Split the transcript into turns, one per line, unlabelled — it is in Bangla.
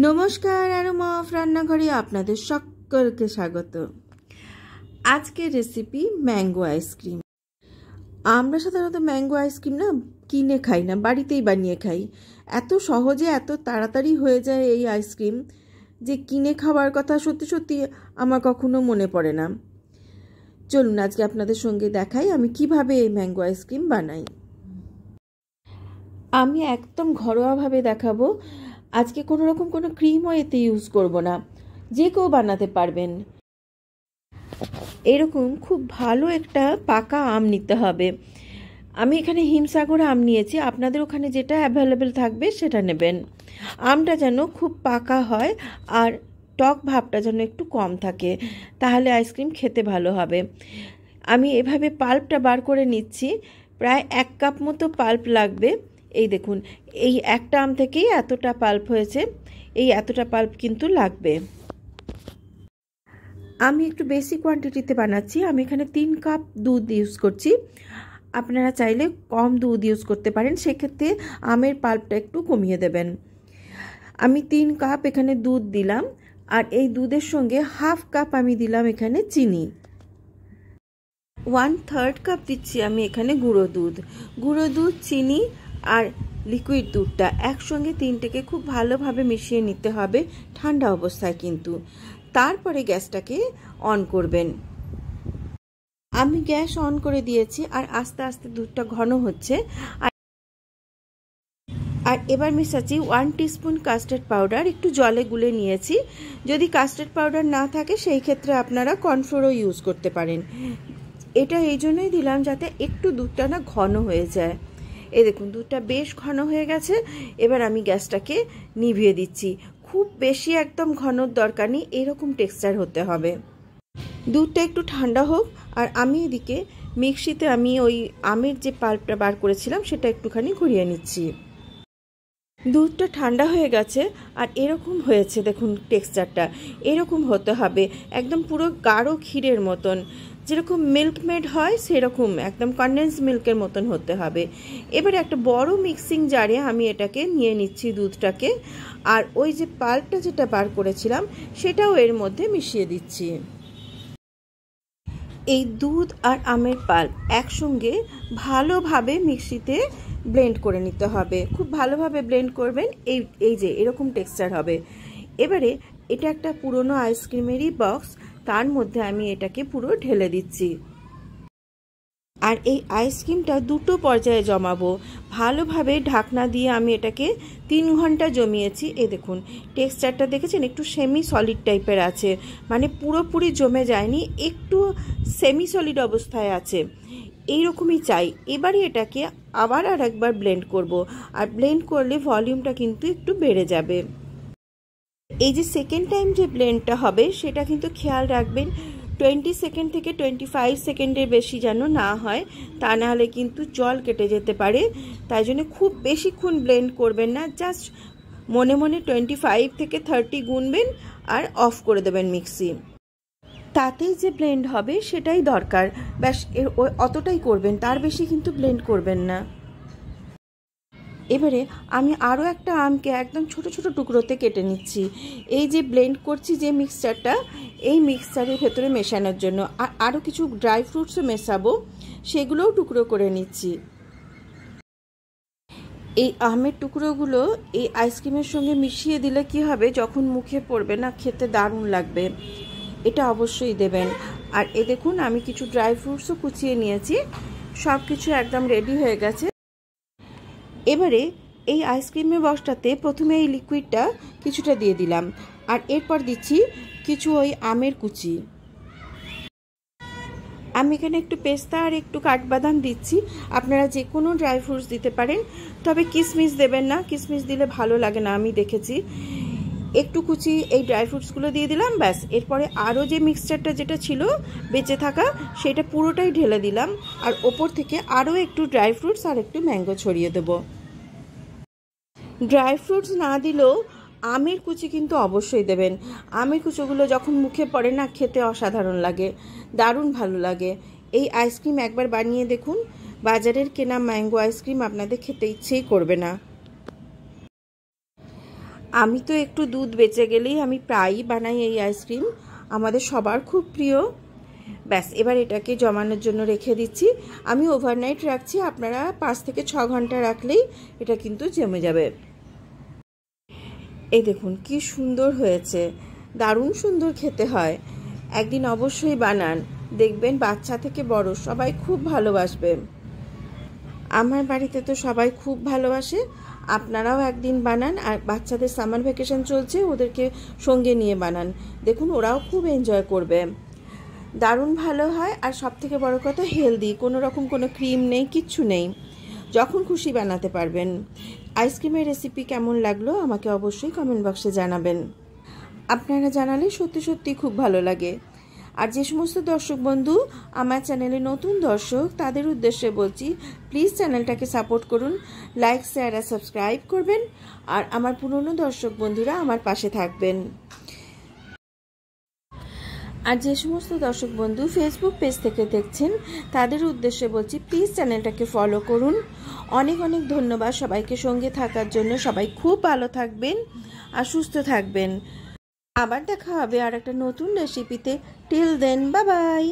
নমস্কার, আরোমা রান্নাঘরে আপনাদের সকলকে স্বাগত। আজকের রেসিপি ম্যাঙ্গো আইসক্রিম। আমরা সাধারণত ম্যাঙ্গো আইসক্রিম না কিনে খাই না, বাড়িতেই বানিয়ে খাই। এত সহজে এত তাড়াতাড়ি হয়ে যায় এই আইসক্রিম যে কিনে খাওয়ার কথা সত্যি সত্যি আমার কখনো মনে পড়ে না। চলুন আজকে আপনাদের সঙ্গে দেখাই আমি কিভাবে এই ম্যাঙ্গো আইসক্রিম বানাই। আমি একদম ঘরোয়াভাবে দেখাবো। আজকে কোনো রকম কোনো ক্রিমও এতে ইউজ করব না, যে কেউ বানাতে পারবেন। এরকম খুব ভালো একটা পাকা আম নিতে হবে। আমি এখানে হিমসাগর আম নিয়েছি, আপনাদের ওখানে যেটা অ্যাভেলেবেল থাকবে সেটা নেবেন। আমটা যেন খুব পাকা হয় আর টক ভাবটা যেন একটু কম থাকে, তাহলে আইসক্রিম খেতে ভালো হবে। আমি এভাবে পাল্পটা বার করে নিচ্ছি, প্রায় 1 কাপ মতো পাল্প লাগবে। এই দেখুন, এই একটা আম থেকেই এতটা পাল্প হয়েছে, এই এতটা পাল্প কিন্তু লাগবে। আমি একটু বেশি কোয়ান্টিটিতে বানাচ্ছি, আমি এখানে 3 কাপ দুধ ইউজ করছি। আপনারা চাইলে কম দুধ ইউজ করতে পারেন, সেক্ষেত্রে আমের পাল্পটা একটু কমিয়ে দেবেন। আমি 3 কাপ এখানে দুধ দিলাম, আর এই দুধের সঙ্গে 1/2 কাপ আমি দিলাম এখানে চিনি। 1/3 কাপ দিচ্ছি আমি এখানে গুঁড়ো দুধ, চিনি আর লিকুইড দুধটা একসঙ্গে তিনটেকে খুব ভালোভাবে মিশিয়ে নিতে হবে ঠান্ডা অবস্থায় কিন্তু। তারপরে গ্যাসটাকে অন করবেন। আমি গ্যাস অন করে দিয়েছি আর আস্তে আস্তে দুধটা ঘন হচ্ছে। আর এবার মেশাচ্ছি 1 টিস্পুন কাস্টার্ড পাউডার, একটু জলে গুলে নিয়েছি। যদি কাস্টার্ড পাউডার না থাকে সেই ক্ষেত্রে আপনারা কর্নফ্লোরও ইউজ করতে পারেন। এটা এই জন্যই দিলাম যাতে একটু দুধটা না ঘন হয়ে যায়। এই দেখুন দুধটা বেশ ঘন হয়ে গেছে। এবার আমি গ্যাসটাকে নিভিয়ে দিচ্ছি। খুব বেশি একদম ঘনর দরকার নেই, এরকম টেক্সচার হতে হবে। দুধটা একটু ঠান্ডা হোক, আর আমি এদিকে মিক্সিতে আমি ওই আমের যে পাল্পটা বার করেছিলাম সেটা একটুখানি ঘুরিয়ে নিচ্ছি। দুধটা ঠান্ডা হয়ে গেছে আর এরকম হয়েছে, দেখুন টেক্সচারটা এরকম হতে হবে, একদম পুরো গাঢ় ক্ষীরের মতন, যেরকম মিল্কমেড হয় সেরকম একদম কনডেন্স মিল্কের মতন হতে হবে। এবারে একটা বড় মিক্সিং জারে আমি এটাকে নিয়ে নিচ্ছি দুধটাকে, আর ওই যে পাল্পটা যেটা বার করেছিলাম সেটাও এর মধ্যে মিশিয়ে দিচ্ছি। এই দুধ আর আমের পাল্প একসঙ্গে ভালোভাবে মিক্সিতে ব্লেন্ড করে নিতে হবে। খুব ভালোভাবে ব্লেন্ড করবেন, এই যে এরকম টেক্সচার হবে। এবারে এটা একটা পুরনো আইসক্রিমেরই বক্স, তার মধ্যে আমি এটাকে পুরো ঢেলে দিচ্ছি। আর এই আইসক্রিমটা দুটো পর্যায়ে জমাবো। ভালোভাবে ঢাকনা দিয়ে আমি এটাকে 3 ঘন্টা জমিয়েছি। এই দেখুন টেক্সচারটা দেখেছেন, একটু সেমি সলিড টাইপের আছে, মানে পুরোপুরি জমে যায়নি, একটু সেমি সলিড অবস্থায় আছে, এইরকমই চাই। এবারে এটাকে আবার আর একবার ব্লেন্ড করব, আর ব্লেন্ড করলে ভলিউমটা কিন্তু একটু বেড়ে যাবে। এই যে সেকেন্ড টাইম যে ব্লেন্ডটা হবে সেটা কিন্তু খেয়াল রাখবেন, 20 সেকেন্ড থেকে 25 সেকেন্ডের বেশি যেন না হয়, তা না হলে কিন্তু জল কেটে যেতে পারে। তাই জন্য খুব বেশিক্ষণ ব্লেন্ড করবেন না, জাস্ট মনে মনে 25 থেকে 30 গুনবেন আর অফ করে দেবেন মিক্সি। তাতেই যে ব্লেন্ড হবে সেটাই দরকার, ব্যাস অতটাই করবেন, তার বেশি কিন্তু ব্লেন্ড করবেন না। এবারে আমি আরও একটা আমকে একদম ছোট ছোট টুকরোতে কেটে নিচ্ছি, এই যে ব্লেন্ড করছি যে মিক্সচারটা, এই মিক্সচারের ভেতরে মেশানোর জন্য। আর আরও কিছু ড্রাই ফ্রুটসও মেশাবো, সেগুলোও টুকরো করে নিচ্ছি। এই আমের টুকরোগুলো এই আইসক্রিমের সঙ্গে মিশিয়ে দিলে কি হবে, যখন মুখে পড়বে না খেতে দারুণ লাগবে, এটা অবশ্যই দেবেন। আর এ দেখুন আমি কিছু ড্রাই ফ্রুটসও কুচিয়ে নিয়েছি, সব কিছু একদম রেডি হয়ে গেছে। এবারে এই আইসক্রিমের বক্সটাতে প্রথমে এই লিকুইডটা কিছুটা দিয়ে দিলাম, আর এরপর দিচ্ছি কিছু ওই আমের কুচি। আমি এখানে একটু পেস্তা আর একটু কাঠবাদাম দিচ্ছি, আপনারা যে কোনো ড্রাই ফ্রুটস দিতে পারেন, তবে কিশমিশ দেবেন না, কিশমিশ দিলে ভালো লাগে না আমি দেখেছি। একটু কুচি এই ড্রাই ফ্রুটসগুলো দিয়ে দিলাম, ব্যাস। এরপরে আরও যে মিক্সচারটা যেটা ছিল বেঁচে থাকা সেটা পুরোটাই ঢেলে দিলাম, আর ওপর থেকে আরও একটু ড্রাই ফ্রুটস আর একটু ম্যাঙ্গো ছড়িয়ে দেবো। ড্রাই ফ্রুটস না দিলেও আমের কুচি কিন্তু অবশ্যই দেবেন। আমের কুচিগুলো যখন মুখে পড়ে না খেতে অসাধারণ লাগে, দারুণ ভালো লাগে। এই আইসক্রিম একবার বানিয়ে দেখুন, বাজারের কেনা ম্যাঙ্গো আইসক্রিম আপনাদের খেতে ইচ্ছেই করবে না। আমি তো একটু দুধ বেঁচে গেলেই আমি প্রায়ই বানাই এই আইসক্রিম, আমাদের সবার খুব প্রিয়। ব্যাস, এবার এটাকে জমানোর জন্য রেখে দিচ্ছি। আমি ওভারনাইট রাখছি, আপনারা 5 থেকে 6 ঘন্টা রাখলেই এটা কিন্তু জমে যাবে। এই দেখুন কি সুন্দর হয়েছে, দারুণ সুন্দর খেতে হয়। একদিন অবশ্যই বানান, দেখবেন বাচ্চা থেকে বড় সবাই খুব ভালোবাসবে। আমার বাড়িতে তো সবাই খুব ভালোবাসে, আপনারাও একদিন বানান। আর বাচ্চাদের সামার ভ্যাকেশন চলছে, ওদেরকে সঙ্গে নিয়ে বানান, দেখুন ওরাও খুব এনজয় করবে। দারুণ ভালো হয়, আর সব থেকে বড় কথা হেলদি, কোনো রকম কোনো ক্রিম নেই, কিচ্ছু নেই, যখন খুশি বানাতে পারবেন। আইসক্রিমের রেসিপি কেমন লাগলো আমাকে অবশ্যই কমেন্ট বক্সে জানাবেন, আপনারা জানালে সত্যি সত্যি খুব ভালো লাগে। আর যে সমস্ত দর্শক বন্ধু আমার চ্যানেলে নতুন দর্শক, তাদের উদ্দেশ্যে বলছি প্লিজ চ্যানেলটাকে সাপোর্ট করুন, লাইক শেয়ার আর সাবস্ক্রাইব করবেন। আর আমার পুরনো দর্শক বন্ধুরা আমার পাশে থাকবেন। আর যে সমস্ত দর্শক বন্ধু ফেসবুক পেজ থেকে দেখছেন, তাদের উদ্দেশ্যে বলছি প্লিজ চ্যানেলটাকে ফলো করুন। অনেক অনেক ধন্যবাদ সবাইকে সঙ্গে থাকার জন্য। সবাই খুব ভালো থাকবেন আর সুস্থ থাকবেন। আবার দেখা হবে আর একটা নতুন রেসিপিতে। Till then, bye by.